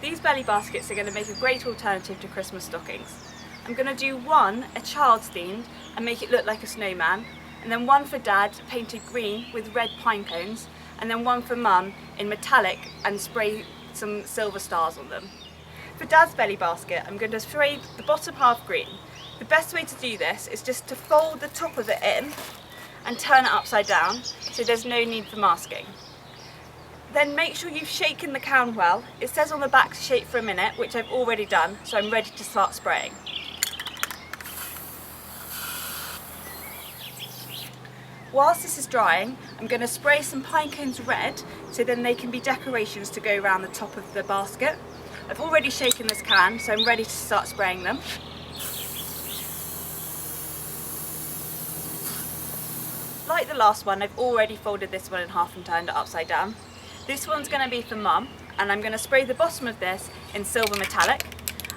These belly baskets are going to make a great alternative to Christmas stockings. I'm going to do one, a child's themed, and make it look like a snowman, and then one for Dad, painted green with red pine cones, and then one for Mum in metallic and spray some silver stars on them. For Dad's belly basket, I'm going to spray the bottom half green. The best way to do this is just to fold the top of it in and turn it upside down, so there's no need for masking. Then make sure you've shaken the can well. It says on the back to shake for a minute, which I've already done, so I'm ready to start spraying. Whilst this is drying, I'm going to spray some pine cones red, so then they can be decorations to go around the top of the basket. I've already shaken this can, so I'm ready to start spraying them. Like the last one, I've already folded this one in half and turned it upside down. This one's going to be for Mum, and I'm going to spray the bottom of this in silver metallic.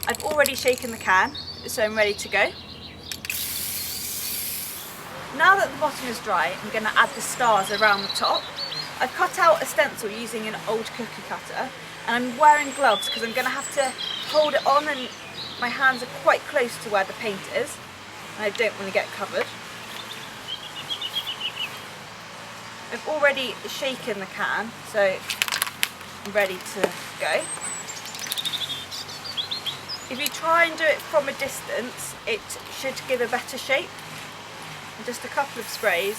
I've already shaken the can, so I'm ready to go. Now that the bottom is dry, I'm going to add the stars around the top. I've cut out a stencil using an old cookie cutter, and I'm wearing gloves because I'm going to have to hold it on, and my hands are quite close to where the paint is, and I don't want to get covered. I've already shaken the can, so I'm ready to go. If you try and do it from a distance, it should give a better shape. And just a couple of sprays,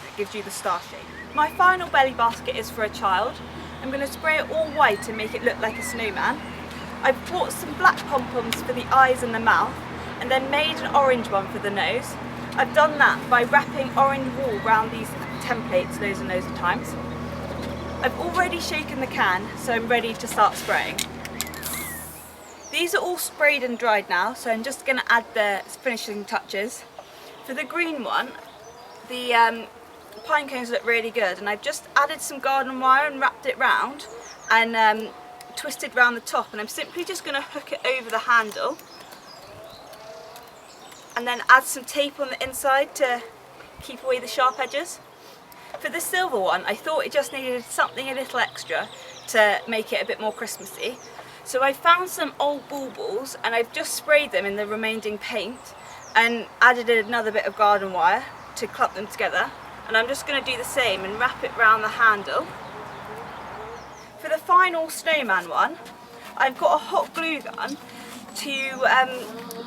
it gives you the star shape. My final belly basket is for a child. I'm going to spray it all white and make it look like a snowman. I've bought some black pom-poms for the eyes and the mouth, and then made an orange one for the nose. I've done that by wrapping orange wool around these templates loads and loads of times. I've already shaken the can, so I'm ready to start spraying. These are all sprayed and dried now, so I'm just going to add the finishing touches. For the green one, the pine cones look really good, and I've just added some garden wire and wrapped it round and twisted round the top, and I'm simply just going to hook it over the handle and then add some tape on the inside to keep away the sharp edges. For the silver one, I thought it just needed something a little extra to make it a bit more Christmassy. So I found some old baubles, and I've just sprayed them in the remaining paint and added another bit of garden wire to clump them together. And I'm just going to do the same and wrap it around the handle. For the final snowman one, I've got a hot glue gun to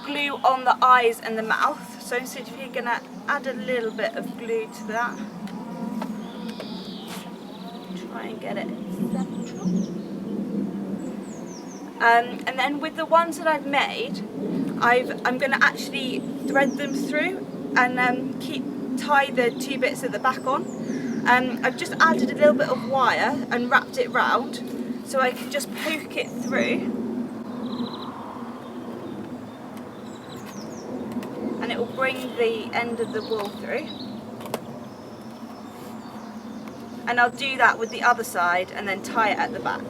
glue on the eyes and the mouth. So I'm simply going to add a little bit of glue to that. Try and get it central. And then with the ones that I've made, I'm going to actually thread them through and tie the two bits at the back on. I've just added a little bit of wire and wrapped it round so I can just poke it through, and it will bring the end of the wool through. And I'll do that with the other side and then tie it at the back.